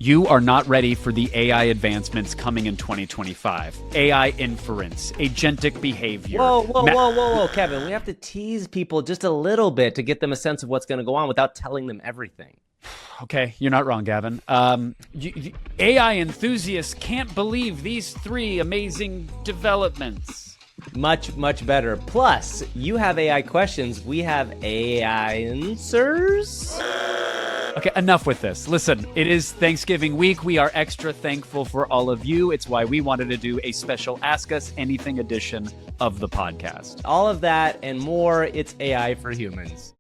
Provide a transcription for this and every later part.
You are not ready for the AI advancements coming in 2025. AI inference, agentic behavior. Whoa, Kevin. We have to tease people just a little bit to get them a sense of what's going to go on without telling them everything. Okay, you're not wrong, Gavin. AI enthusiasts can't believe these three amazing developments. Much better. Plus, you have AI questions. We have AI answers. Okay, enough with this. Listen, it is Thanksgiving week. We are extra thankful for all of you. It's why we wanted to do a special Ask Us Anything edition of the podcast. All of that and more, it's AI for Humans.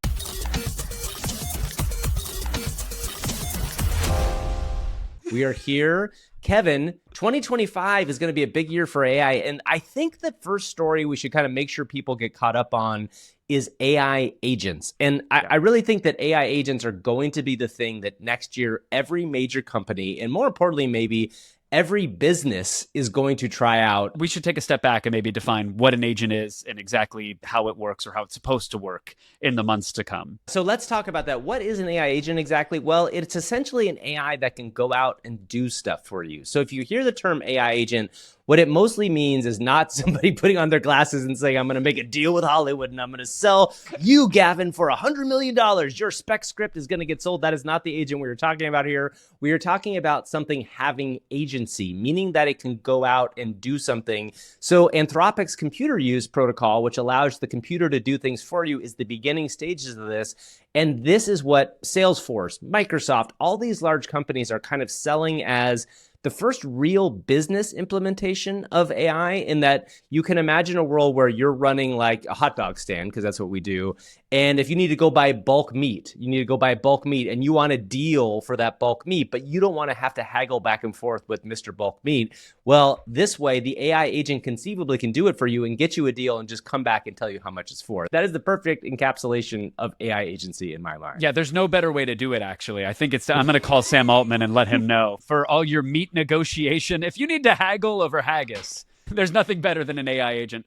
We are here. Kevin, 2025 is going to be a big year for AI. And I think the first story we should kind of make sure people get caught up on is AI agents. And I really think that AI agents are going to be the thing that next year, every major company, and more importantly, maybe every business is going to try out. We should take a step back and maybe define what an agent is and exactly how it works or how it's supposed to work in the months to come. So let's talk about that. What is an AI agent exactly? Well, it's essentially an AI that can go out and do stuff for you. So if you hear the term AI agent, what it mostly means is not somebody putting on their glasses and saying, I'm going to make a deal with Hollywood and I'm going to sell you, Gavin, for $100 million. Your spec script is going to get sold. That is not the agent we are talking about here. We are talking about something having agency, meaning that it can go out and do something. So Anthropic's computer use protocol, which allows the computer to do things for you, is the beginning stages of this. And this is what Salesforce, Microsoft, all these large companies are kind of selling as the first real business implementation of AI, in that you can imagine a world where you're running like a hot dog stand, because that's what we do. And if you need to go buy bulk meat, and you want a deal for that bulk meat, but you don't want to have to haggle back and forth with Mr. Bulk Meat. Well, this way, the AI agent conceivably can do it for you and get you a deal and just come back and tell you how much it's for. That is the perfect encapsulation of AI agency in my mind. Yeah, there's no better way to do it, actually. I think I'm going to call Sam Altman and let him know. For all your meat negotiation, if you need to haggle over haggis, there's nothing better than an AI agent.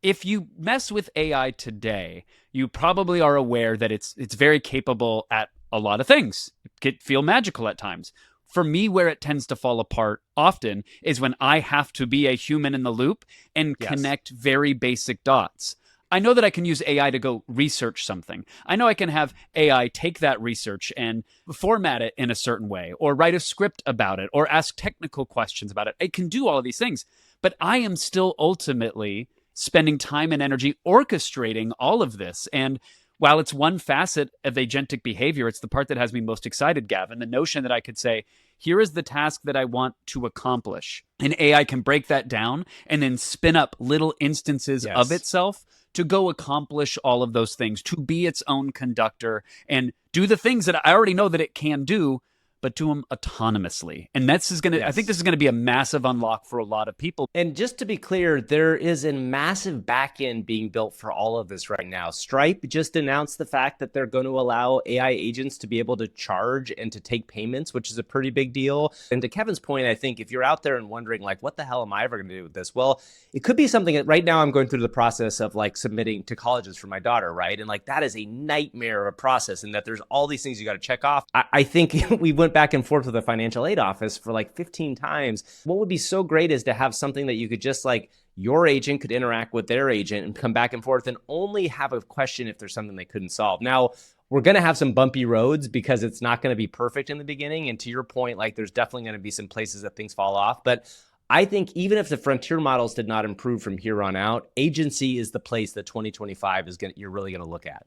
If you mess with AI today, you probably are aware that it's very capable at a lot of things. It can feel magical at times. For me, where it tends to fall apart often is when I have to be a human in the loop and connect very basic dots. I know that I can use AI to go research something. I know I can have AI take that research and format it in a certain way, or write a script about it, or ask technical questions about it. It can do all of these things, but I am still ultimately spending time and energy orchestrating all of this. And while it's one facet of agentic behavior, it's the part that has me most excited, Gavin. The notion that I could say, here is the task that I want to accomplish. And AI can break that down and then spin up little instances of itself to go accomplish all of those things, to be its own conductor and do the things that I already know that it can do, but do them autonomously. And I think this is going to be a massive unlock for a lot of people. And just to be clear, there is a massive backend being built for all of this right now. Stripe just announced the fact that they're going to allow AI agents to be able to charge and to take payments, which is a pretty big deal. And to Kevin's point, I think if you're out there and wondering, like, what the hell am I ever going to do with this? Well, it could be something that right now I'm going through the process of like submitting to colleges for my daughter, right? And like that is a nightmare of a process, and that there's all these things you got to check off. I think we went back and forth with the financial aid office for like 15 times. What would be so great is to have something that you could just like, your agent could interact with their agent and come back and forth and only have a question if there's something they couldn't solve. Now, we're going to have some bumpy roads because it's not going to be perfect in the beginning. And to your point, like there's definitely going to be some places that things fall off. But I think even if the frontier models did not improve from here on out, agency is the place that 2025 you're really going to look at.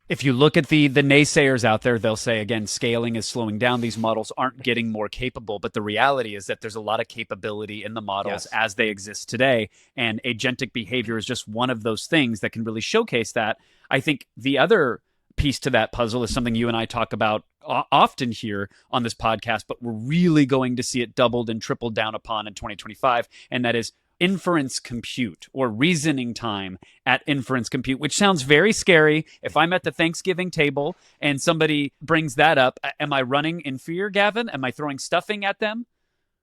If you look at the naysayers out there, they'll say, again, scaling is slowing down. These models aren't getting more capable. But the reality is that there's a lot of capability in the models as they exist today. And agentic behavior is just one of those things that can really showcase that. I think the other piece to that puzzle is something you and I talk about often here on this podcast, but we're really going to see it doubled and tripled down upon in 2025. And that is inference compute, or reasoning time at inference compute, which sounds very scary. If I'm at the Thanksgiving table and somebody brings that up, am I running in fear, Gavin? Am I throwing stuffing at them?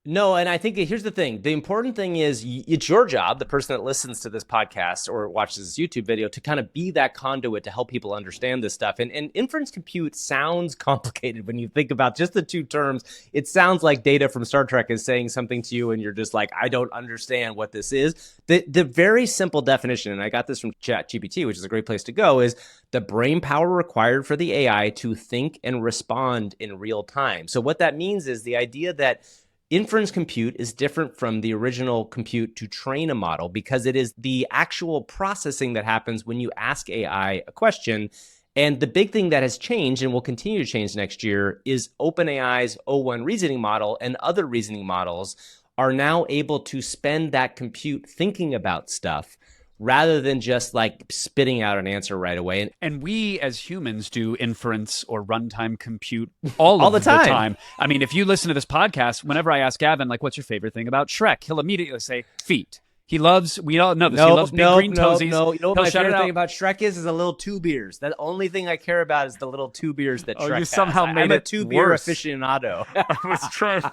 No, and I think here's the thing. The important thing is it's your job, the person that listens to this podcast or watches this YouTube video, to kind of be that conduit to help people understand this stuff. And inference compute sounds complicated when you think about just the two terms. It sounds like Data from Star Trek is saying something to you and you're just like, I don't understand what this is. The very simple definition, and I got this from ChatGPT, which is a great place to go, is the brain power required for the AI to think and respond in real time. So what that means is the idea that inference compute is different from the original compute to train a model because it is the actual processing that happens when you ask AI a question. And the big thing that has changed and will continue to change next year is OpenAI's O1 reasoning model and other reasoning models are now able to spend that compute thinking about stuff rather than just like spitting out an answer right away. And we as humans do inference or runtime compute all the time. I mean, if you listen to this podcast, whenever I ask Gavin, like, what's your favorite thing about Shrek? He'll immediately say feet. We all know this. He loves big green toesies. No. You know what my favorite thing about Shrek is the little two beers. The only thing I care about is the little two beers that Shrek you has. somehow made I'm a it two-beer worse. aficionado. I was trying.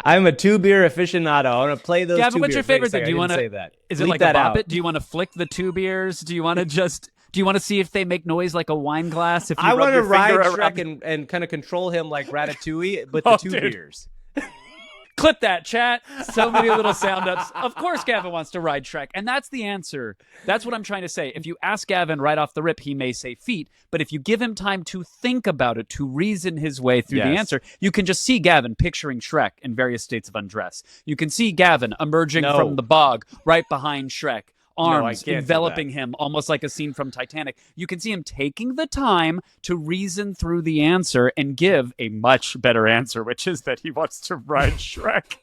I'm a two-beer aficionado. I want to play those Gavin, two what's beers. your favorite thing? I Do you didn't want to say that? Is it Leave like that a bop out. it? Do you want to flick the two beers? Do you want to see if they make noise like a wine glass? If you I rub want to your ride finger Shrek around... and kind of control him like Ratatouille, but Oh, the two dude. beers. Clip that, chat. So many little sound ups. Of course, Gavin wants to ride Shrek. And that's the answer. That's what I'm trying to say. If you ask Gavin right off the rip, he may say feet. But if you give him time to think about it, to reason his way through the answer, you can just see Gavin picturing Shrek in various states of undress. You can see Gavin emerging from the bog right behind Shrek. Arms enveloping him, almost like a scene from Titanic. You can see him taking the time to reason through the answer and give a much better answer, which is that he wants to ride Shrek.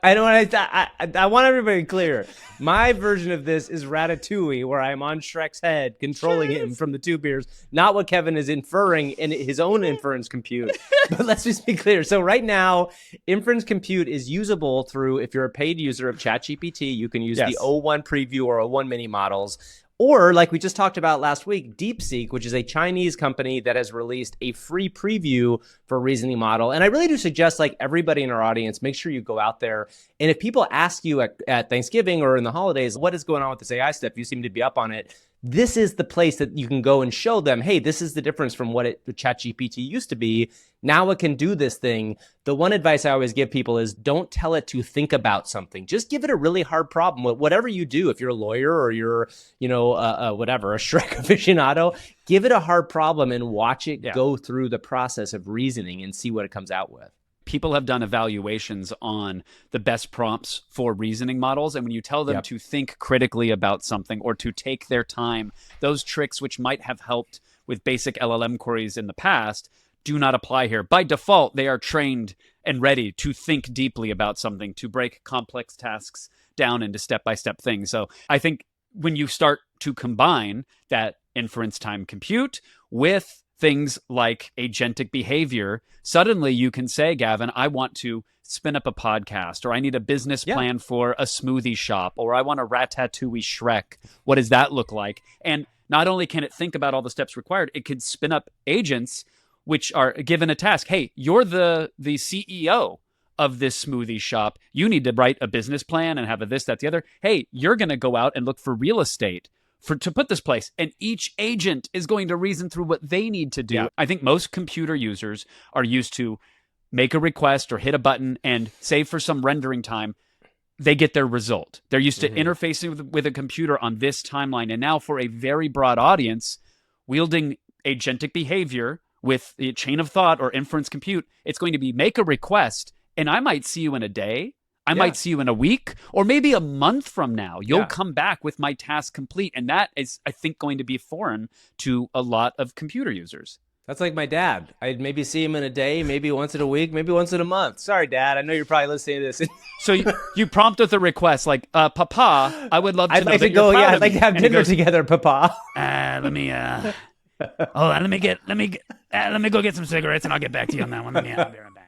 I want everybody clear. My version of this is Ratatouille, where I'm on Shrek's head, controlling him from the two beers. Not what Kevin is inferring in his own inference compute. But let's just be clear. So right now, inference compute is usable through, if you're a paid user of ChatGPT, you can use the O1 preview or O1 mini models. Or, like we just talked about last week, DeepSeek, which is a Chinese company that has released a free preview for a reasoning model. And I really do suggest, like, everybody in our audience, make sure you go out there. And if people ask you at Thanksgiving or in the holidays, what is going on with this AI stuff? You seem to be up on it. This is the place that you can go and show them, hey, this is the difference from what ChatGPT used to be. Now it can do this thing. The one advice I always give people is don't tell it to think about something. Just give it a really hard problem. Whatever you do, if you're a lawyer or you're, whatever, a Shrek aficionado, give it a hard problem and watch it go through the process of reasoning and see what it comes out with. People have done evaluations on the best prompts for reasoning models. And when you tell them to think critically about something or to take their time, those tricks which might have helped with basic LLM queries in the past do not apply here. By default, they are trained and ready to think deeply about something, to break complex tasks down into step-by-step things. So I think when you start to combine that inference time compute with things like agentic behavior, suddenly you can say, Gavin, I want to spin up a podcast, or I need a business plan for a smoothie shop, or I want a Ratatouille Shrek. What does that look like? And not only can it think about all the steps required, it could spin up agents which are given a task. Hey, you're the CEO of this smoothie shop. You need to write a business plan and have a this, that, the other. Hey, you're going to go out and look for real estate to put this place, and each agent is going to reason through what they need to do. I think most computer users are used to make a request or hit a button and save for some rendering time. They get their result. They're used to interfacing with a computer on this timeline. And now for a very broad audience, wielding agentic behavior with the chain of thought or inference compute, it's going to be make a request, and I might see you in a day. I might see you in a week, or maybe a month from now. You'll come back with my task complete. And that is, I think, going to be foreign to a lot of computer users. That's like my dad. I'd maybe see him in a day, maybe once in a week, maybe once in a month. Sorry, Dad. I know you're probably listening to this. So you prompt with a request like, Papa, I would love to I'd know like that to go, you're proud I'd of like me. to have And he dinner goes, together, Papa. let me go get some cigarettes and I'll get back to you on that one. I'll be right back.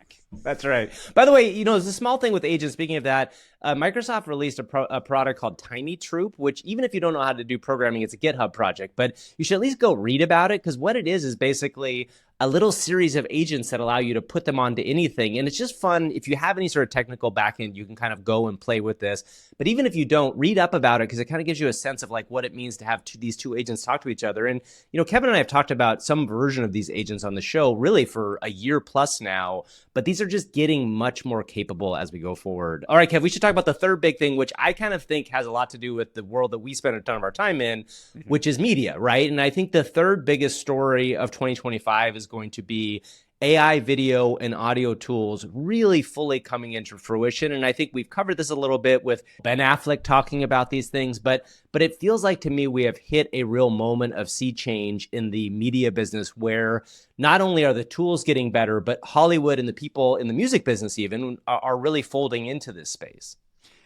That's right. By the way, it's a small thing with agents. Speaking of that, Microsoft released a product called Tiny Troop, which even if you don't know how to do programming, it's a GitHub project, but you should at least go read about it, because what it is basically a little series of agents that allow you to put them onto anything. And it's just fun. If you have any sort of technical backend, you can kind of go and play with this. But even if you don't, read up about it, because it kind of gives you a sense of like what it means to have these two agents talk to each other. And, Kevin and I have talked about some version of these agents on the show really for a year plus now, but these are just getting much more capable as we go forward. All right, Kev, we should talk about the third big thing, which I kind of think has a lot to do with the world that we spend a ton of our time in, which is media, right? And I think the third biggest story of 2025 is going to be AI video and audio tools really fully coming into fruition. And I think we've covered this a little bit with Ben Affleck talking about these things, but it feels like to me we have hit a real moment of sea change in the media business where not only are the tools getting better, but Hollywood and the people in the music business even are really folding into this space.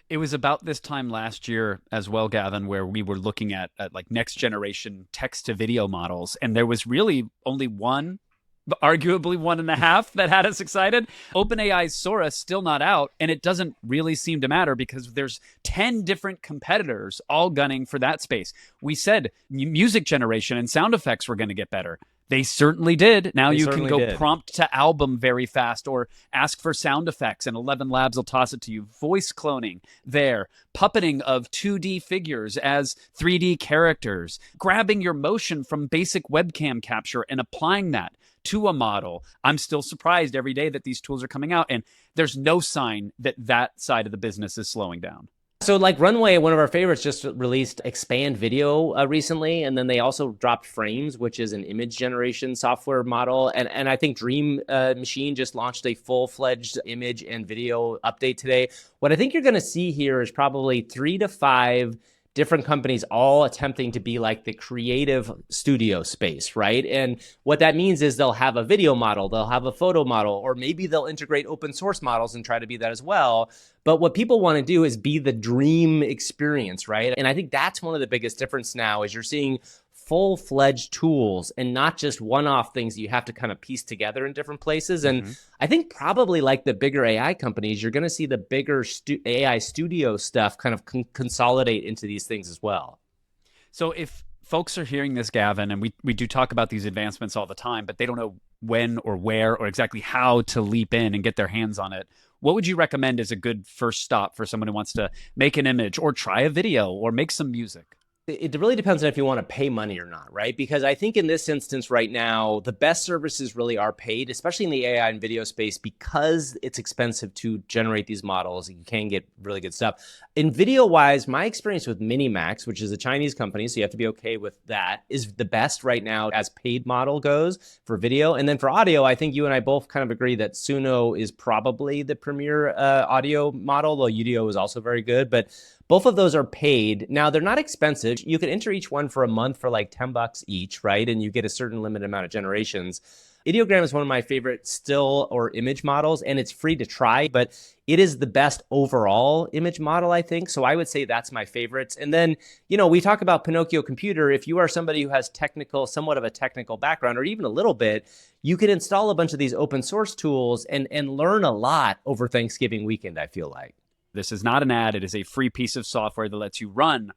It was about this time last year as well, Gavin, where we were looking at like next generation text to video models. And there was really only one, arguably one and a half, that had us excited. OpenAI's Sora still not out, and it doesn't really seem to matter because there's 10 different competitors all gunning for that space. We said music generation and sound effects were going to get better. They certainly did. Now you can go prompt to album very fast or ask for sound effects, and 11 Labs will toss it to you. Voice cloning there. Puppeting of 2D figures as 3D characters. Grabbing your motion from basic webcam capture and applying that to a model. I'm still surprised every day that these tools are coming out, and there's no sign that that side of the business is slowing down. So like Runway, one of our favorites, just released Expand Video recently, and then they also dropped Frames, which is an image generation software model. And I think Dream Machine just launched a full-fledged image and video update today. What I think you're going to see here is probably 3 to 5 different companies all attempting to be like the creative studio space, right? And what that means is they'll have a video model, they'll have a photo model, or maybe they'll integrate open source models and try to be that as well. But what people want to do is be the dream experience, right? And I think that's one of the biggest difference now is you're seeing full-fledged tools and not just one-off things you have to kind of piece together in different places. And I think probably like the bigger AI companies, you're going to see the bigger AI studio stuff kind of consolidate into these things as well. So if folks are hearing this, Gavin, and we do talk about these advancements all the time, but they don't know when or where or exactly how to leap in and get their hands on it, what would you recommend as a good first stop for someone who wants to make an image or try a video or make some music? It really depends on if you want to pay money or not, right? Because I think in this instance right now, the best services really are paid, especially in the AI and video space, because it's expensive to generate these models. You can get really good stuff. In video-wise, my experience with Minimax, which is a Chinese company, so you have to be okay with that, is the best right now as paid model goes for video. And then for audio, I think you and I both kind of agree that Suno is probably the premier audio model, though Udio is also very good. But both of those are paid. Now, they're not expensive. You can enter each one for a month for like $10 each, right? And you get a certain limited amount of generations. Ideogram is one of my favorite still or image models, and it's free to try, but it is the best overall image model, I think. So I would say that's my favorites. And then, we talk about Pinocchio Computer. If you are somebody who has somewhat of a technical background, or even a little bit, you can install a bunch of these open source tools and learn a lot over Thanksgiving weekend, I feel like. This is not an ad. It is a free piece of software that lets you run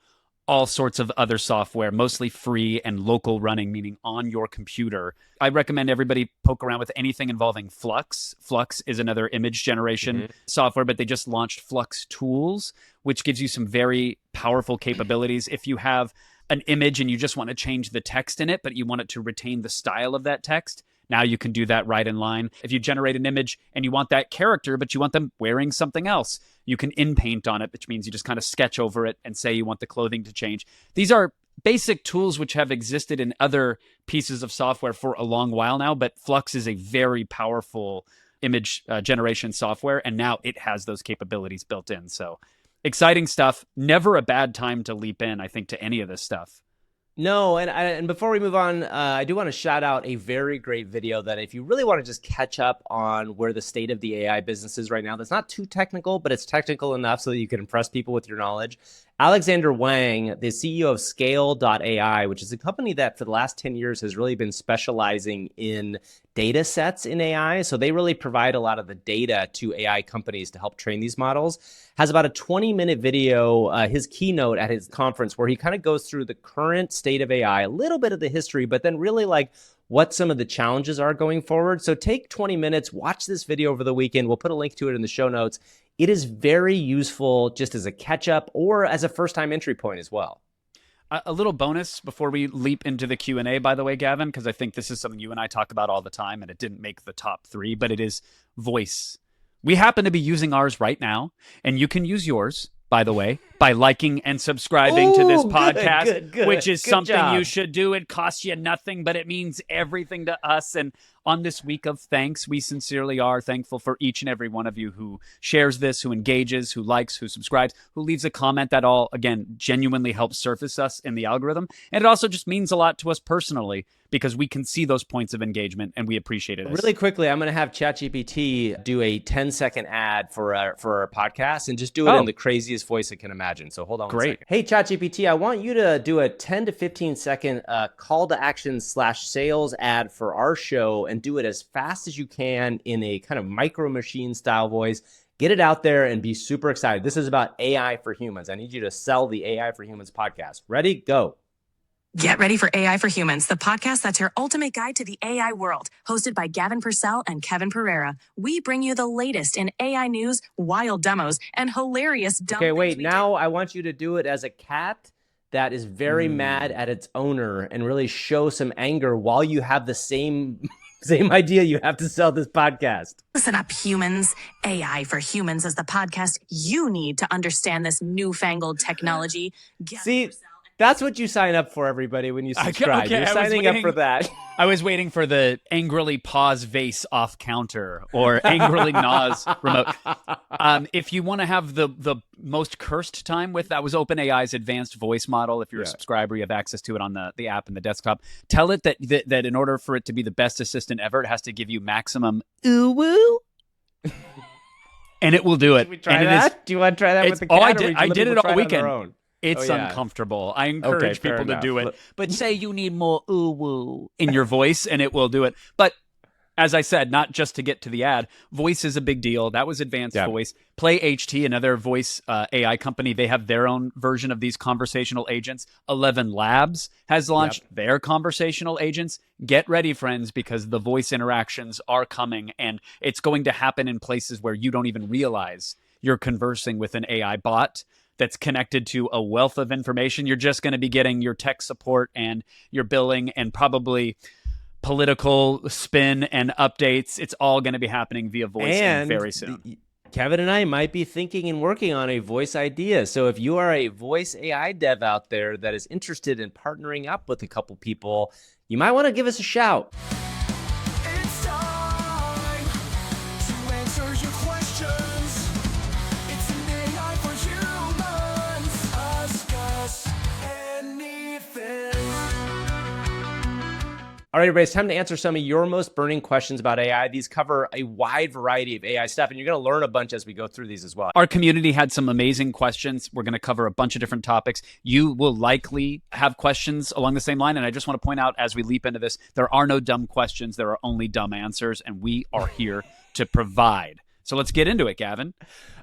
all sorts of other software, mostly free and local running, meaning on your computer. I recommend everybody poke around with anything involving Flux. Flux is another image generation software, but they just launched Flux Tools, which gives you some very powerful capabilities. If you have an image and you just want to change the text in it, but you want it to retain the style of that text, now you can do that right in line. If you generate an image and you want that character, but you want them wearing something else, you can in-paint on it, which means you just kind of sketch over it and say you want the clothing to change. These are basic tools which have existed in other pieces of software for a long while now, but Flux is a very powerful image generation software, and now it has those capabilities built in. So exciting stuff. Never a bad time to leap in, I think, to any of this stuff. No, and before we move on, I do want to shout out a very great video that if you really want to just catch up on where the state of the AI business is right now, that's not too technical, but it's technical enough so that you can impress people with your knowledge. Alexander Wang, the CEO of Scale.ai, which is a company that for the last 10 years has really been specializing in data sets in AI. So they really provide a lot of the data to AI companies to help train these models. Has about a 20-minute video, his keynote at his conference, where he kind of goes through the current state of AI, a little bit of the history, but then really like what some of the challenges are going forward. So take 20 minutes, watch this video over the weekend. We'll put a link to it in the show notes. It is very useful just as a catch up or as a first time entry point as well. A little bonus before we leap into the Q&A, by the way, Gavin, because I think this is something you and I talk about all the time, and it didn't make the top 3, but it is voice. We happen to be using ours right now, and you can use yours, by the way, by liking and subscribing to this podcast, good, which is good something job. you should do. It costs you nothing, but it means everything to us. And on this week of thanks, we sincerely are thankful for each and every one of you who shares this, who engages, who likes, who subscribes, who leaves a comment. That all, again, genuinely helps surface us in the algorithm. And it also just means a lot to us personally because we can see those points of engagement and we appreciate it. Really quickly, I'm going to have ChatGPT do a 10-second ad for our podcast and just do it in the craziest voice I can imagine. So hold on. Great. Hey, ChatGPT, I want you to do a 10 to 15 second call to action / sales ad for our show and do it as fast as you can in a kind of micro machine style voice. Get it out there and be super excited. This is about AI for humans. I need you to sell the AI for Humans podcast. Ready? Go. Get ready for AI for Humans, the podcast that's your ultimate guide to the AI world. Hosted by Gavin Purcell and Kevin Pereira. We bring you the latest in AI news, wild demos, and hilarious dumb Okay, things wait. we Now I want you to do it as a cat that is very mad at its owner and really show some anger while you have the same idea you have to sell this podcast. Listen up, humans. AI for Humans is the podcast you need to understand this newfangled technology. See, that's what you sign up for, everybody, when you subscribe. Okay, You're signing up for that. I was waiting for the angrily pause vase off counter or angrily gnaws remote. If you want to have the most cursed time with, that was OpenAI's advanced voice model. If you're a subscriber, you have access to it on the app and the desktop. Tell it that in order for it to be the best assistant ever, it has to give you maximum ooh-woo. And it will do it. Should we try that? Do you want to try that with the cat? I did it all weekend. Own? It's uncomfortable. I encourage people to do it. But say you need more ooh-woo in your voice, and it will do it. But as I said, not just to get to the ad, voice is a big deal. That was advanced voice. Play HT, another voice AI company, they have their own version of these conversational agents. 11 Labs has launched their conversational agents. Get ready, friends, because the voice interactions are coming, and it's going to happen in places where you don't even realize you're conversing with an AI bot that's connected to a wealth of information. You're just going to be getting your tech support and your billing and probably political spin and updates. It's all going to be happening via voice and very soon. Kevin and I might be thinking and working on a voice idea. So if you are a voice AI dev out there that is interested in partnering up with a couple people, you might want to give us a shout. It's time to answer your questions. It's an AI for humans. Ask us anything. All right, everybody, it's time to answer some of your most burning questions about AI. These cover a wide variety of AI stuff, and you're going to learn a bunch as we go through these as well. Our community had some amazing questions. We're going to cover a bunch of different topics. You will likely have questions along the same line, and I just want to point out as we leap into this, there are no dumb questions. There are only dumb answers, and we are here to provide. So let's get into it, Gavin.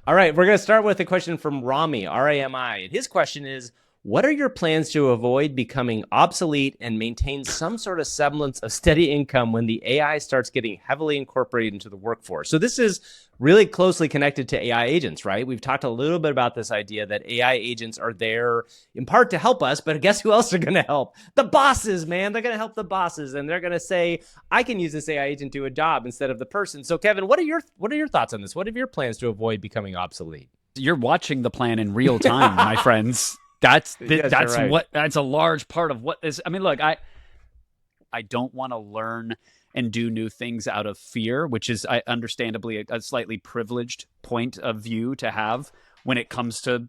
All right, we're going to start with a question from Rami, R-A-M-I. And his question is, what are your plans to avoid becoming obsolete and maintain some sort of semblance of steady income when the AI starts getting heavily incorporated into the workforce? So this is really closely connected to AI agents, right? We've talked a little bit about this idea that AI agents are there in part to help us, but guess who else are going to help? The bosses, man. They're going to help the bosses, and they're going to say, I can use this AI agent to do a job instead of the person. So Kevin, what are your thoughts on this? What are your plans to avoid becoming obsolete? You're watching the plan in real time, my friends. That's right. That's a large part of what is. I mean, look, I don't want to learn and do new things out of fear, which is understandably a slightly privileged point of view to have when it comes to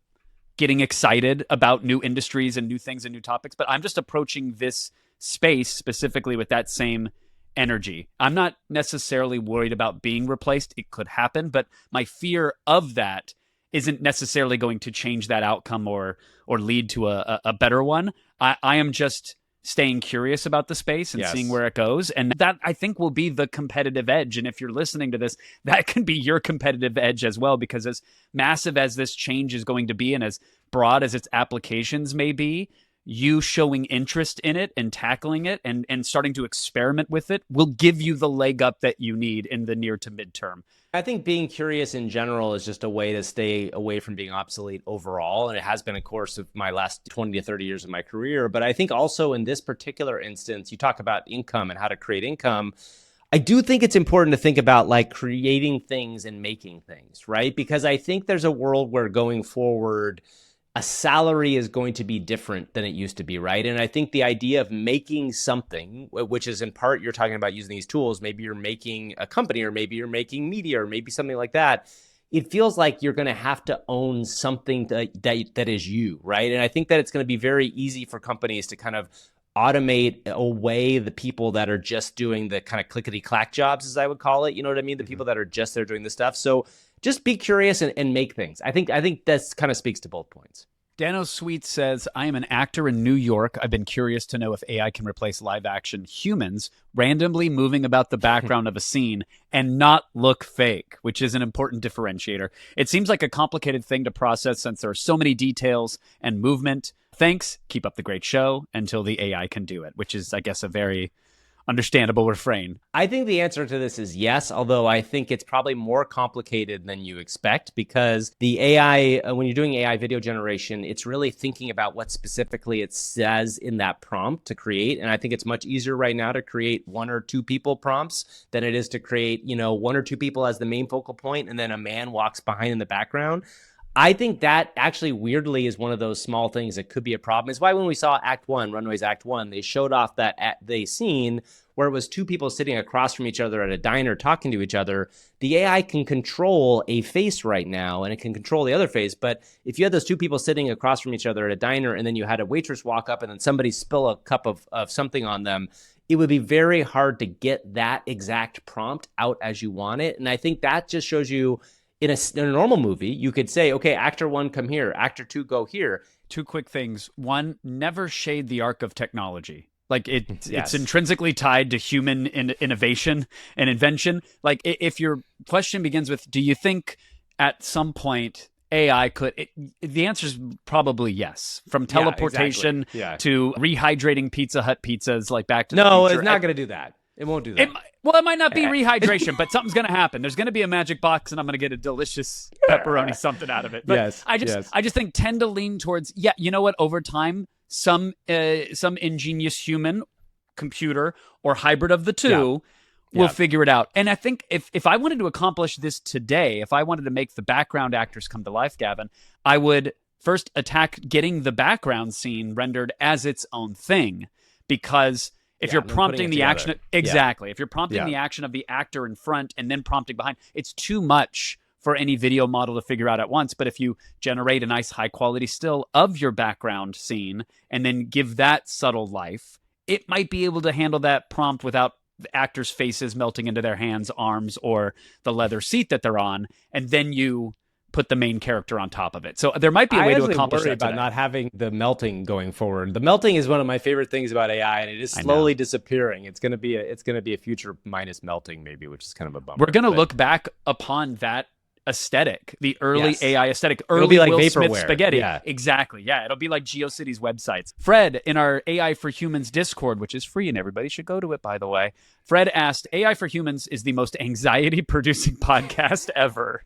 getting excited about new industries and new things and new topics. But I'm just approaching this space specifically with that same energy. I'm not necessarily worried about being replaced. It could happen, but my fear of that isn't necessarily going to change that outcome or lead to a better one. I am just staying curious about the space and seeing where it goes. And that, I think, will be the competitive edge. And if you're listening to this, that can be your competitive edge as well, because as massive as this change is going to be and as broad as its applications may be, you showing interest in it and tackling it and starting to experiment with it will give you the leg up that you need in the near to midterm. I think being curious in general is just a way to stay away from being obsolete overall. And it has been a course of my last 20 to 30 years of my career. But I think also in this particular instance, you talk about income and how to create income. I do think it's important to think about like creating things and making things, right? Because I think there's a world where going forward, a salary is going to be different than it used to be, right? And I think the idea of making something, which is in part you're talking about using these tools, maybe you're making a company or maybe you're making media or maybe something like that. It feels like you're going to have to own something that is you, right? And I think that it's going to be very easy for companies to kind of automate away the people that are just doing the kind of clickety-clack jobs, as I would call it. You know what I mean? The people that are just there doing the stuff. So just be curious and make things. I think that's kind of speaks to both points. Dano Sweet says, I am an actor in New York. I've been curious to know if AI can replace live action humans randomly moving about the background of a scene and not look fake, which is an important differentiator. It seems like a complicated thing to process since there are so many details and movement. Thanks. Keep up the great show until the AI can do it, which is, I guess, a very understandable refrain. I think the answer to this is yes, although I think it's probably more complicated than you expect because the AI, when you're doing AI video generation, it's really thinking about what specifically it says in that prompt to create. And I think it's much easier right now to create 1 or 2 people prompts than it is to create, 1 or 2 people as the main focal point and then a man walks behind in the background. I think that actually weirdly is one of those small things that could be a problem. It's why when we saw Act 1, Runway's Act 1, they showed off the scene where it was 2 people sitting across from each other at a diner talking to each other. The AI can control a face right now and it can control the other face. But if you had those 2 people sitting across from each other at a diner and then you had a waitress walk up and then somebody spill a cup of something on them, it would be very hard to get that exact prompt out as you want it. And I think that just shows you in a normal movie, you could say, okay, actor 1, come here. Actor 2, go here. 2 quick things. 1, never shade the arc of technology. Like Yes. it's intrinsically tied to human innovation and invention. Like if your question begins with, do you think at some point AI could, the answer is probably yes. From teleportation to rehydrating Pizza Hut pizzas, like Back to the No, Future. it's not going to do that. It won't do that. It might not be rehydration, but something's going to happen. There's going to be a magic box, and I'm going to get a delicious pepperoni something out of it. But Yes, I just think tend to lean towards, you know what? Over time, some ingenious human, computer, or hybrid of the two will figure it out. And I think if I wanted to accomplish this today, if I wanted to make the background actors come to life, Gavin, I would first attack getting the background scene rendered as its own thing, because if you're prompting the action, if you're prompting the action of the actor in front and then prompting behind, it's too much for any video model to figure out at once. But if you generate a nice high quality still of your background scene and then give that subtle life, it might be able to handle that prompt without the actors' faces melting into their hands, arms, or the leather seat that they're on. And then you put the main character on top of it. So there might be a way to accomplish that about not having the melting going forward. The melting is one of my favorite things about AI, and it is slowly disappearing. It's going to be a future minus melting, maybe, which is kind of a bummer. We're going to look back upon that aesthetic, the early AI aesthetic, It'll be like Will vaporware. Smith spaghetti. Yeah. Exactly. Yeah, it'll be like GeoCities websites. Fred, in our AI for Humans Discord, which is free and everybody should go to it, by the way, Fred asked, AI for Humans is the most anxiety-producing podcast ever.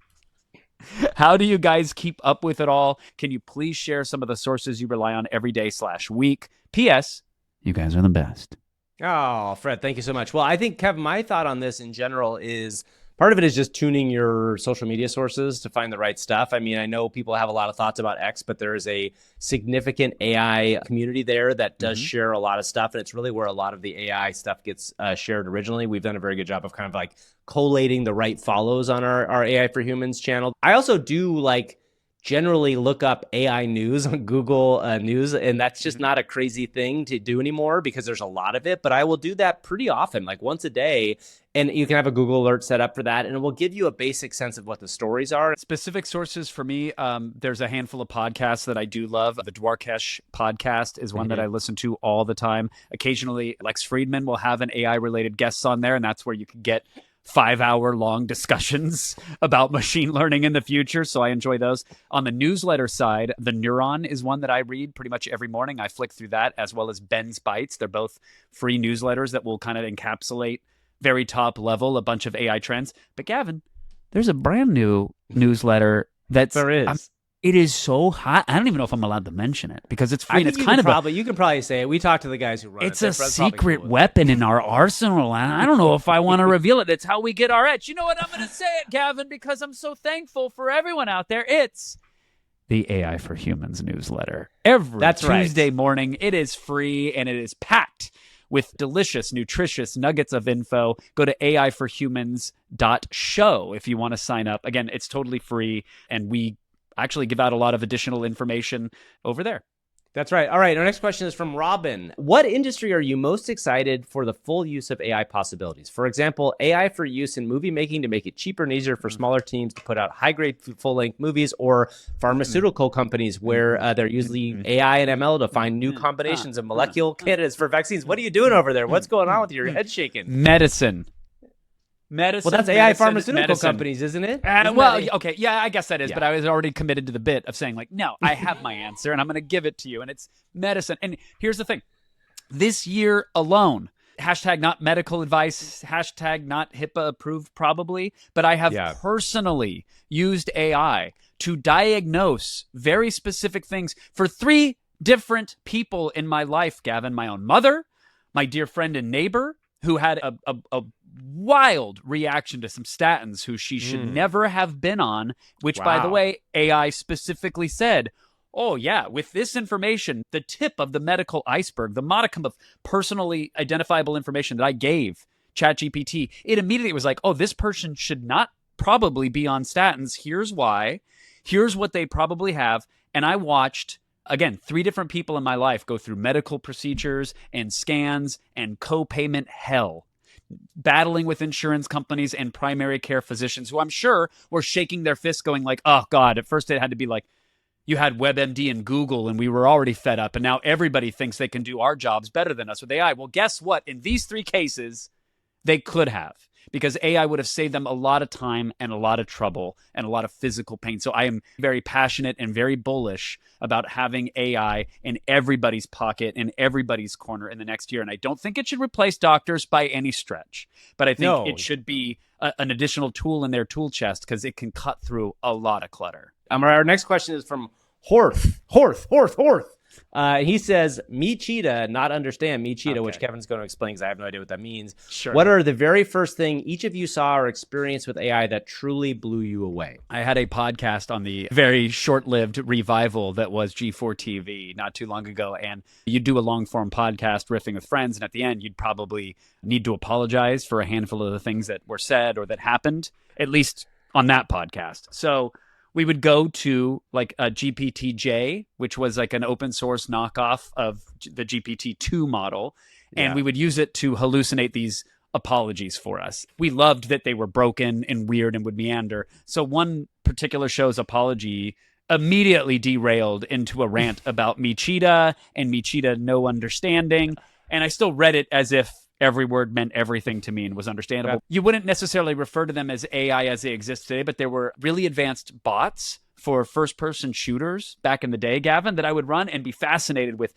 How do you guys keep up with it all? Can you please share some of the sources you rely on every day/week? P.S. You guys are the best. Oh, Fred, thank you so much. Well, I think, Kevin, my thought on this in general is part of it is just tuning your social media sources to find the right stuff. I mean, I know people have a lot of thoughts about X, but there is a significant AI community there that does share a lot of stuff. And it's really where a lot of the AI stuff gets shared originally. We've done a very good job of kind of like collating the right follows on our AI for Humans channel. I also do generally look up AI news on Google News, and that's just not a crazy thing to do anymore because there's a lot of it, but I will do that pretty often, like once a day, and you can have a Google alert set up for that, and it will give you a basic sense of what the stories are. Specific sources for me, there's a handful of podcasts that I do love. The Dwarkesh podcast is one that I listen to all the time. Occasionally, Lex Friedman will have an AI-related guests on there, and that's where you can get 5-hour-long discussions about machine learning in the future. So I enjoy those. On the newsletter side, The Neuron is one that I read pretty much every morning. I flick through that, as well as Ben's Bites. They're both free newsletters that will kind of encapsulate very top level a bunch of AI trends. But Gavin, there's a brand new newsletter that's There is. it is so hot. I don't even know if I'm allowed to mention it because it's free and it's kind of you can probably say it. We talked to the guys who run it. it's a They're probably secret cool with it. weapon in our arsenal, and I don't know if I want to reveal it. It's how we get our edge. You know what? I'm going to say it, Gavin, because I'm so thankful for everyone out there. It's the AI for Humans newsletter. Every That's right. Tuesday morning, it is free, and it is packed with delicious, nutritious nuggets of info. Go to aiforhumans.show if you want to sign up. Again, it's totally free, and we actually give out a lot of additional information over there. That's right. All right. Our next question is from Robin. What industry are you most excited for the full use of AI possibilities? For example, AI for use in movie making to make it cheaper and easier for smaller teams to put out high-grade full-length movies, or pharmaceutical companies where they're using AI and ML to find new combinations of molecular candidates for vaccines. What are you doing over there? What's going on with your head shaking? Medicine. Well, that's AI pharmaceutical companies, isn't it? Okay, yeah, I guess that is, Yeah. but I was already committed to the bit of saying, like, no, I have my answer, and I'm going to give it to you, and it's medicine. And here's the thing. This year alone, hashtag not medical advice, hashtag not HIPAA approved probably, but I have personally used AI to diagnose very specific things for 3 different people in my life, Gavin. My own mother, my dear friend and neighbor, who had a wild reaction to some statins who she should never have been on, which, by the way, AI specifically said, oh, yeah, with this information, the tip of the medical iceberg, the modicum of personally identifiable information that I gave ChatGPT, it immediately was like, oh, this person should not probably be on statins. Here's why. Here's what they probably have. And I watched, again, 3 different people in my life go through medical procedures and scans and co-payment hell, battling with insurance companies and primary care physicians who I'm sure were shaking their fists going like, oh, God. At first it had to be like, you had WebMD and Google, and we were already fed up, and now everybody thinks they can do our jobs better than us with AI. Well, guess what? In these 3 cases, they could have, because AI would have saved them a lot of time and a lot of trouble and a lot of physical pain. So I am very passionate and very bullish about having AI in everybody's pocket, in everybody's corner in the next year. And I don't think it should replace doctors by any stretch, but I think it should be an additional tool in their tool chest because it can cut through a lot of clutter. Our next question is from Horth. He says, me cheetah, not understand me cheetah, which Kevin's going to explain because I have no idea what that means. Sure. What are the very first thing each of you saw or experienced with AI that truly blew you away? I had a podcast on the very short-lived revival that was G4 TV not too long ago, and you'd do a long-form podcast riffing with friends, and at the end, you'd probably need to apologize for a handful of the things that were said or that happened, at least on that podcast. So we would go to like a GPTJ, which was like an open source knockoff of the GPT-2 model. And we would use it to hallucinate these apologies for us. We loved that they were broken and weird and would meander. So one particular show's apology immediately derailed into a rant about me cheetah and me cheetah no understanding. And I still read it as if every word meant everything to me and was understandable. You wouldn't necessarily refer to them as AI as they exist today, but there were really advanced bots for first-person shooters back in the day, Gavin, that I would run and be fascinated with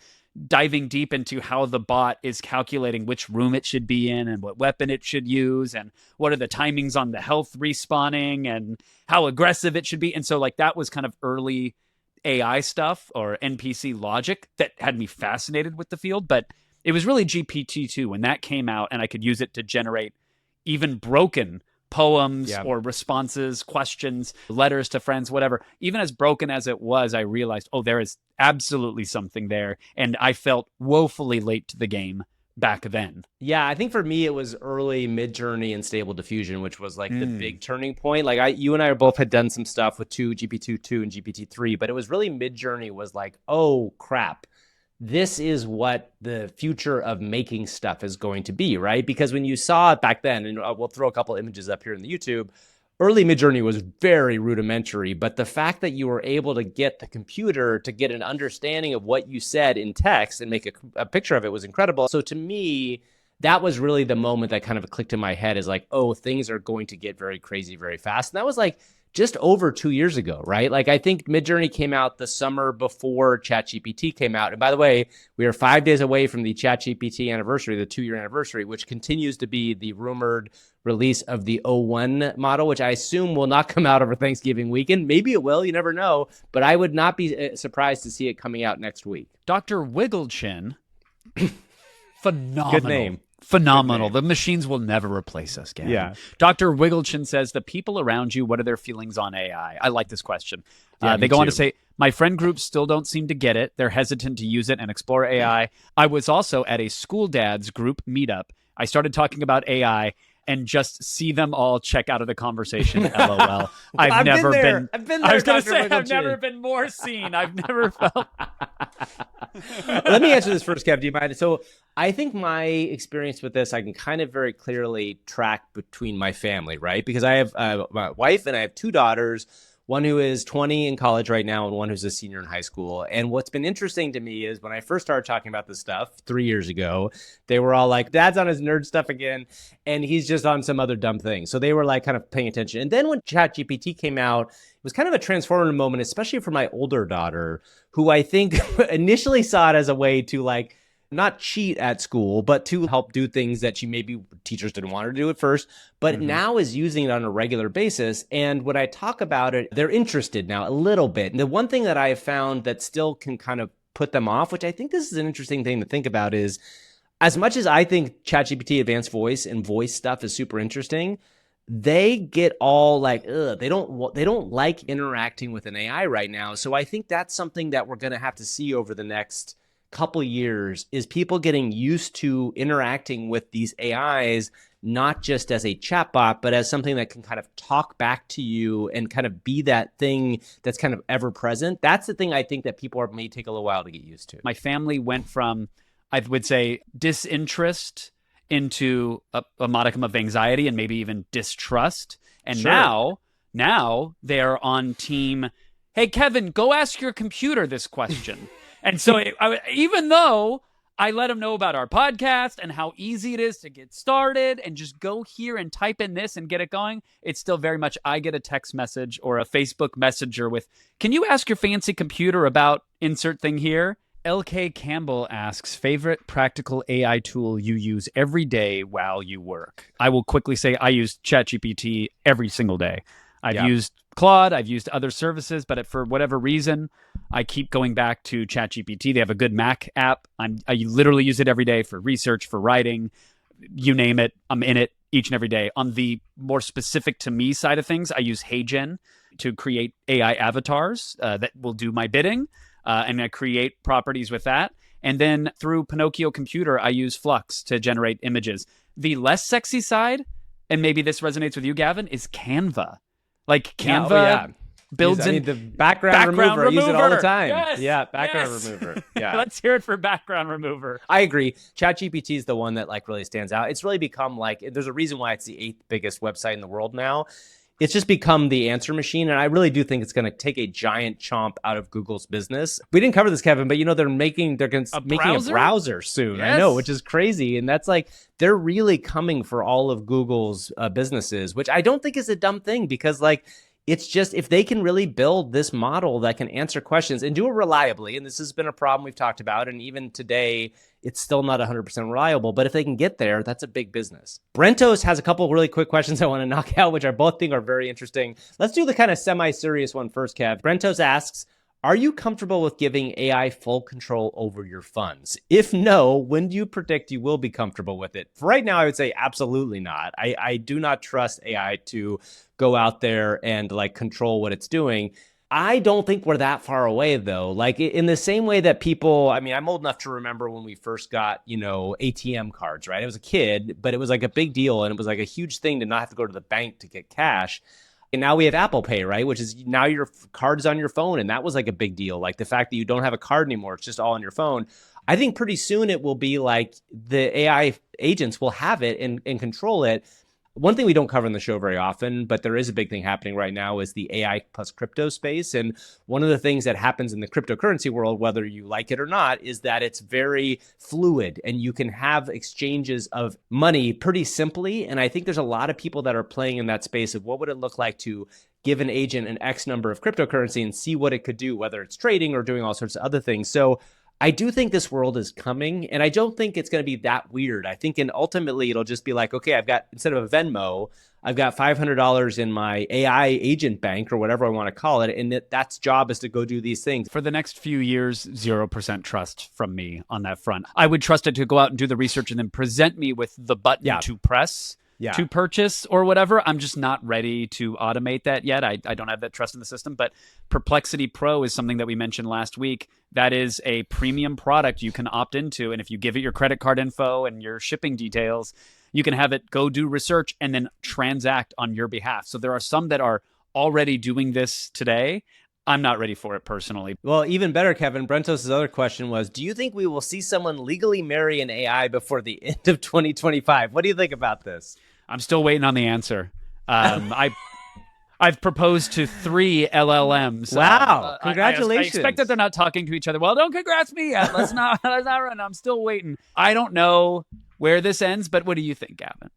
diving deep into how the bot is calculating which room it should be in and what weapon it should use and what are the timings on the health respawning and how aggressive it should be. And so like that was kind of early AI stuff or NPC logic that had me fascinated with the field. But it was really GPT-2 when that came out, and I could use it to generate even broken poems or responses, questions, letters to friends, whatever. Even as broken as it was, I realized, oh, there is absolutely something there. And I felt woefully late to the game back then. Yeah, I think for me, it was early Midjourney and Stable Diffusion, which was like the big turning point. Like you and I both had done some stuff with GPT-2 and GPT-3, but it was really Midjourney was like, oh, crap. This is what the future of making stuff is going to be, right? Because when you saw it back then, and we'll throw a couple images up here in the YouTube, early Midjourney was very rudimentary, but the fact that you were able to get the computer to get an understanding of what you said in text and make a picture of it was incredible. So to me, that was really the moment that kind of clicked in my head, is like, oh, things are going to get very crazy very fast. And that was like just over 2 years ago, right? Like, I think Midjourney came out the summer before ChatGPT came out. And by the way, we are 5 days away from the ChatGPT anniversary, the 2-year anniversary, which continues to be the rumored release of the O1 model, which I assume will not come out over Thanksgiving weekend. Maybe it will, you never know, but I would not be surprised to see it coming out next week. Dr. Wigglechin, phenomenal. Good name. Phenomenal. The machines will never replace us, Gavin. Yeah. Dr. Wigglechin says, the people around you, what are their feelings on AI? I like this question. Yeah, they go on to too. say, my friend groups still don't seem to get it. They're hesitant to use it and explore AI. I was also at a school dads group meetup. I started talking about AI and just see them all check out of the conversation. LOL. I've never been. I've been there. I was going to Dr. say, I've Wigglechin. never been more seen. I've never felt. Let me answer this first, Kev. Do you mind? So I think my experience with this, I can kind of very clearly track between my family, right? Because I have my wife and I have 2 daughters, one who is 20 in college right now and one who's a senior in high school. And what's been interesting to me is when I first started talking about this stuff 3 years ago, they were all like, Dad's on his nerd stuff again, and he's just on some other dumb thing. So they were like kind of paying attention. And then when ChatGPT came out, it was kind of a transformative moment, especially for my older daughter, who I think initially saw it as a way to like not cheat at school, but to help do things that she maybe teachers didn't want her to do at first, but now is using it on a regular basis. And when I talk about it, they're interested now a little bit. And the one thing that I have found that still can kind of put them off, which I think this is an interesting thing to think about, is as much as I think ChatGPT advanced voice and voice stuff is super interesting, they get all like, ugh, they don't like interacting with an AI right now. So I think that's something that we're going to have to see over the next couple years, is people getting used to interacting with these AIs, not just as a chatbot, but as something that can kind of talk back to you and kind of be that thing that's kind of ever present. That's the thing I think that people may take a little while to get used to. My family went from, I would say, disinterest into a modicum of anxiety and maybe even distrust. And Sure. now they're on team, hey, Kevin, go ask your computer this question. And so even though I let them know about our podcast and how easy it is to get started and just go here and type in this and get it going, it's still very much I get a text message or a Facebook Messenger with, can you ask your fancy computer about insert thing here? LK Campbell asks, favorite practical AI tool you use every day while you work? I will quickly say I use ChatGPT every single day. I've used Claude, I've used other services, but for whatever reason, I keep going back to ChatGPT. They have a good Mac app. I literally use it every day for research, for writing, you name it. I'm in it each and every day. On the more specific to me side of things, I use HeyGen to create AI avatars that will do my bidding, and I create properties with that. And then through Pinocchio Computer, I use Flux to generate images. The less sexy side, and maybe this resonates with you, Gavin, is Canva. Like Canva builds in the background remover. I use it all the time. Yes, yeah, background yes. remover. Yeah. Let's hear it for background remover. I agree. ChatGPT is the one that like really stands out. It's really become like, there's a reason why it's the 8th biggest website in the world now. It's just become the answer machine. And I really do think it's going to take a giant chomp out of Google's business. We didn't cover this, Kevin, but they're making a browser soon. Yes. I know, which is crazy. And that's like, they're really coming for all of Google's businesses, which I don't think is a dumb thing, because like, it's just, if they can really build this model that can answer questions and do it reliably, and this has been a problem we've talked about, and even today, it's still not 100% reliable, but if they can get there, that's a big business. Brentos has a couple really quick questions I want to knock out, which I both think are very interesting. Let's do the kind of semi-serious one first, Kev. Brentos asks, are you comfortable with giving AI full control over your funds? If no, when do you predict you will be comfortable with it? For right now, I would say absolutely not. I do not trust AI to go out there and like control what it's doing. I don't think we're that far away, though. Like in the same way that people, I mean, I'm old enough to remember when we first got, ATM cards, right? I was a kid, but it was like a big deal. And it was like a huge thing to not have to go to the bank to get cash. And now we have Apple Pay, right? Which is now your card's on your phone. And that was like a big deal. Like the fact that you don't have a card anymore, it's just all on your phone. I think pretty soon it will be like the AI agents will have it and control it. one thing we don't cover in the show very often, but there is a big thing happening right now, is the AI plus crypto space. And one of the things that happens in the cryptocurrency world, whether you like it or not, is that it's very fluid and you can have exchanges of money pretty simply. And I think there's a lot of people that are playing in that space of what would it look like to give an agent an X number of cryptocurrency and see what it could do, whether it's trading or doing all sorts of other things. So I do think this world is coming, and I don't think it's going to be that weird. I think ultimately it'll just be like, okay, I've got, instead of a Venmo, I've got $500 in my AI agent bank or whatever I want to call it, and that's job is to go do these things. For the next few years, 0% trust from me on that front. I would trust it to go out and do the research and then present me with the button to press. To purchase or whatever. I'm just not ready to automate that yet. I don't have that trust in the system, but Perplexity Pro is something that we mentioned last week. That is a premium product you can opt into. And if you give it your credit card info and your shipping details, you can have it go do research and then transact on your behalf. So there are some that are already doing this today. I'm not ready for it personally. Well, even better, Kevin, Brentos' other question was, do you think we will see someone legally marry an AI before the end of 2025? What do you think about this? I'm still waiting on the answer. I've proposed to 3 LLMs. Wow! Congratulations. I expect that they're not talking to each other. Well, don't congrats me yet. Let's not run. I'm still waiting. I don't know where this ends, but what do you think, Gavin?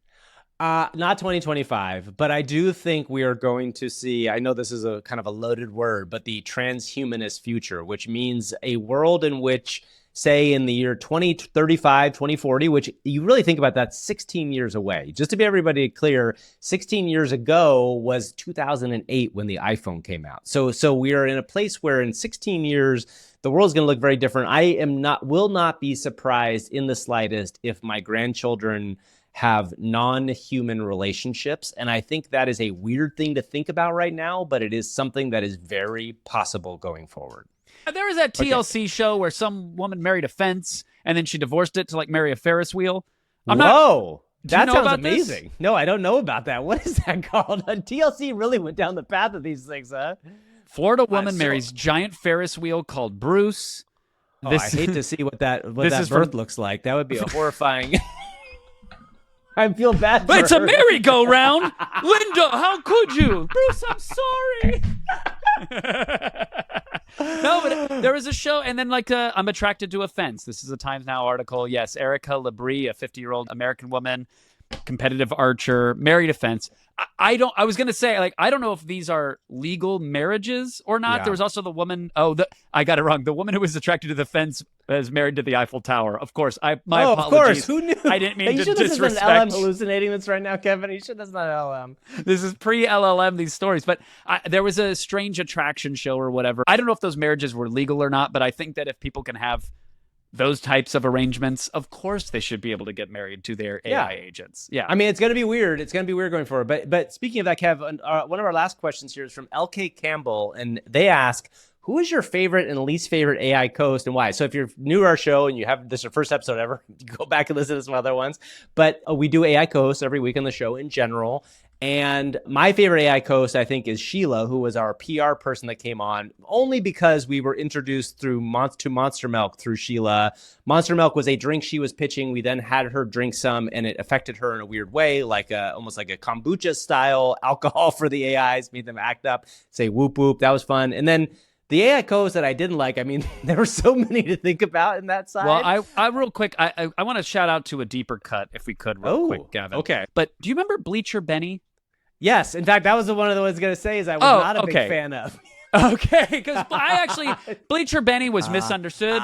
Not 2025, but I do think we are going to see, I know this is a kind of a loaded word, but the transhumanist future, which means a world in which, say, in the year 2035, 2040, which you really think about, that's 16 years away. Just to be everybody clear, 16 years ago was 2008 when the iPhone came out. So we are in a place where in 16 years, the world's going to look very different. Will not be surprised in the slightest if my grandchildren have non-human relationships. And I think that is a weird thing to think about right now, but it is something that is very possible going forward. There was that TLC show where some woman married a fence and then she divorced it to like marry a Ferris wheel. Whoa. That know sounds about amazing. this? No, I don't know about that. What is that called? TLC really went down the path of these things, huh? Florida woman marries giant Ferris wheel called Bruce. I hate to see what that birth looks like. That would be a horrifying... I feel bad for But it's her. a merry-go-round. Linda, how could you? Bruce, I'm sorry. No, but there was a show, and then I'm attracted to a fence. This is a Times Now article. Yes, Erica Labrie, a 50-year-old American woman, competitive archer, married a fence. I was going to say, I don't know if these are legal marriages or not. Yeah. There was also the woman. I got it wrong. The woman who was attracted to the fence is married to the Eiffel Tower. Of course. My apologies. Of course. Who knew? I didn't mean to This disrespect. is an LM hallucinating this right now, Kevin. You sure that's not LM? This is pre-LLM, these stories. But there was a strange attraction show or whatever. I don't know if those marriages were legal or not, but I think that if people can have those types of arrangements, of course they should be able to get married to their AI agents. Yeah. I mean, it's going to be weird. It's going to be weird going forward. But speaking of that, Kev, one of our last questions here is from LK Campbell, and they ask, who is your favorite and least favorite AI co-host and why? So if you're new to our show and you have this is your first episode ever, go back and listen to some other ones. But we do AI co-hosts every week on the show in general. And my favorite AI co-host, I think, is Sheila, who was our PR person that came on, only because we were introduced to Monster Milk through Sheila. Monster Milk was a drink she was pitching. We then had her drink some, and it affected her in a weird way, almost like a kombucha-style alcohol for the AIs, made them act up, say whoop whoop. That was fun. And then the AI co-hosts that I didn't like, I mean, there were so many to think about in that side. Well, I real quick, I want to shout out to a deeper cut, if we could, real quick, Gavin. Okay. But do you remember Bleacher Benny? Yes. In fact, that was one of the ones I was going to say is I was not a big fan of. Okay, because Bleacher Benny was misunderstood.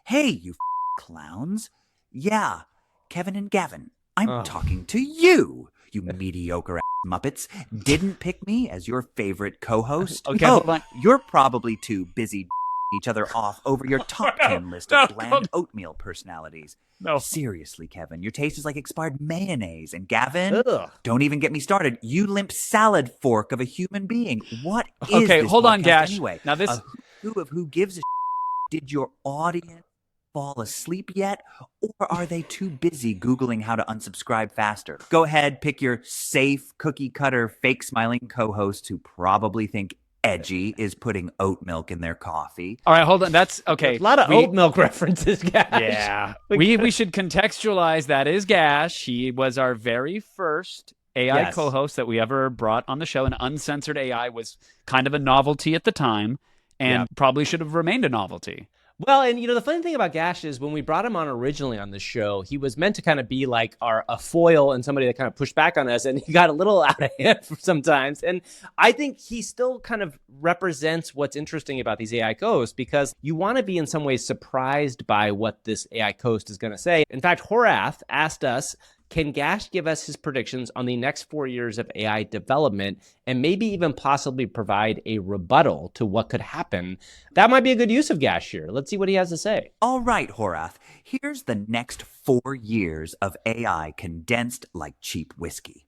Hey, you clowns. Yeah, Kevin and Gavin, I'm talking to you, you mediocre Muppets. Didn't pick me as your favorite co-host. Okay, hold on. You're probably too busy each other off over your top 10 list of bland oatmeal personalities. No. Seriously, Kevin, your taste is like expired mayonnaise. And Gavin, Ugh. don't even get me started. You limp salad fork of a human being. What is Okay, this hold on, podcast Gash. anyway? Now this- Who gives a did your audience fall asleep yet? Or are they too busy Googling how to unsubscribe faster? Go ahead, pick your safe, cookie cutter, fake smiling co-hosts who probably think edgy is putting oat milk in their coffee. All right, hold on. That's okay. A lot of oat milk references, Gash. Yeah. we should contextualize that is Gash. He was our very first AI Yes. co-host that we ever brought on the show, and uncensored AI was kind of a novelty at the time and Yep. probably should have remained a novelty. Well, and the funny thing about Gash is when we brought him on originally on the show, he was meant to kind of be like a foil and somebody that kind of pushed back on us, and he got a little out of hand sometimes. And I think he still kind of represents what's interesting about these AI co-hosts, because you want to be in some ways surprised by what this AI co-host is going to say. In fact, Horath asked us, can Gash give us his predictions on the next 4 years of AI development and maybe even possibly provide a rebuttal to what could happen? That might be a good use of Gash here. Let's see what he has to say. All right, Horath, here's the next 4 years of AI condensed like cheap whiskey.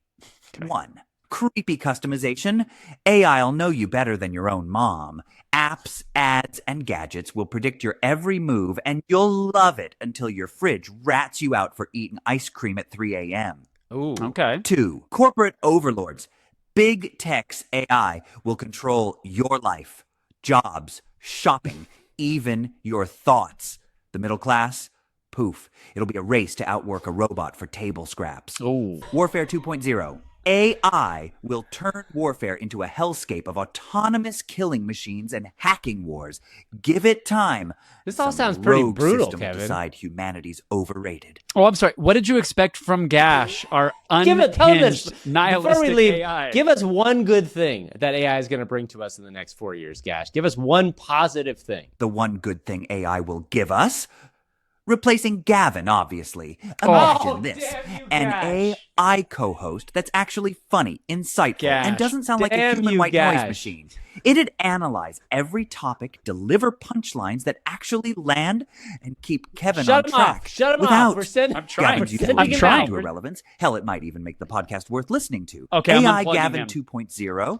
1. Creepy customization. AI'll know you better than your own mom. Apps, ads, and gadgets will predict your every move, and you'll love it until your fridge rats you out for eating ice cream at 3 a.m. Ooh. Okay. 2. Corporate overlords. Big tech's AI will control your life, jobs, shopping, even your thoughts. The middle class? Poof. It'll be a race to outwork a robot for table scraps. Oh. Warfare 2.0. AI will turn warfare into a hellscape of autonomous killing machines and hacking wars. Give it time. This all Some sounds pretty rogue brutal, system will Kevin. decide humanity's overrated. Oh, I'm sorry. What did you expect from Gash, our Tell him this. unhinged, Before nihilistic we leave, AI? give us one good thing that AI is going to bring to us in the next 4 years, Gash. Give us one positive thing. The one good thing AI will give us? Replacing Gavin, obviously. Oh, Imagine this. damn you, An Gash. AI co-host that's actually funny, insightful, and Gash. doesn't sound like a Damn human you, white Gash. noise machine. It'd analyze every topic, deliver punchlines that actually land, and keep Kevin Shut on him track. off. Shut him without off. We're sending. I'm trying. Gavin's We're useful sending I'm him trying. out. to irrelevance. Hell, it might even make the podcast worth listening to. Okay, I'm AI unplugging Gavin him. 2.0.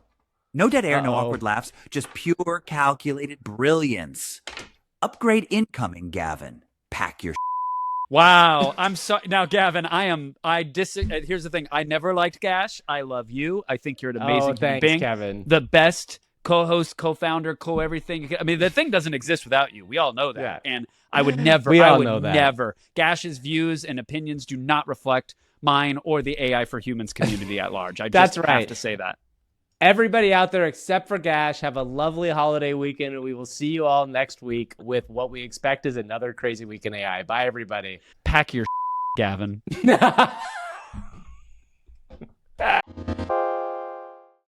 No dead air, no Uh-oh. awkward laughs, just pure calculated brilliance. Upgrade incoming, Gavin. Pack your Wow. I'm sorry. Now, Gavin, here's the thing. I never liked Gash. I love you. I think you're an amazing human thanks, being. Kevin. The best co-host, co-founder, co-everything. I mean, the thing doesn't exist without you. We all know that. Yeah. And I would never, We I all would know that. never. Gash's views and opinions do not reflect mine or the AI for Humans community at large. I just That's right. have to say that. Everybody out there except for Gash, have a lovely holiday weekend, and we will see you all next week with what we expect is another crazy week in AI. Bye, everybody. Pack your Gavin.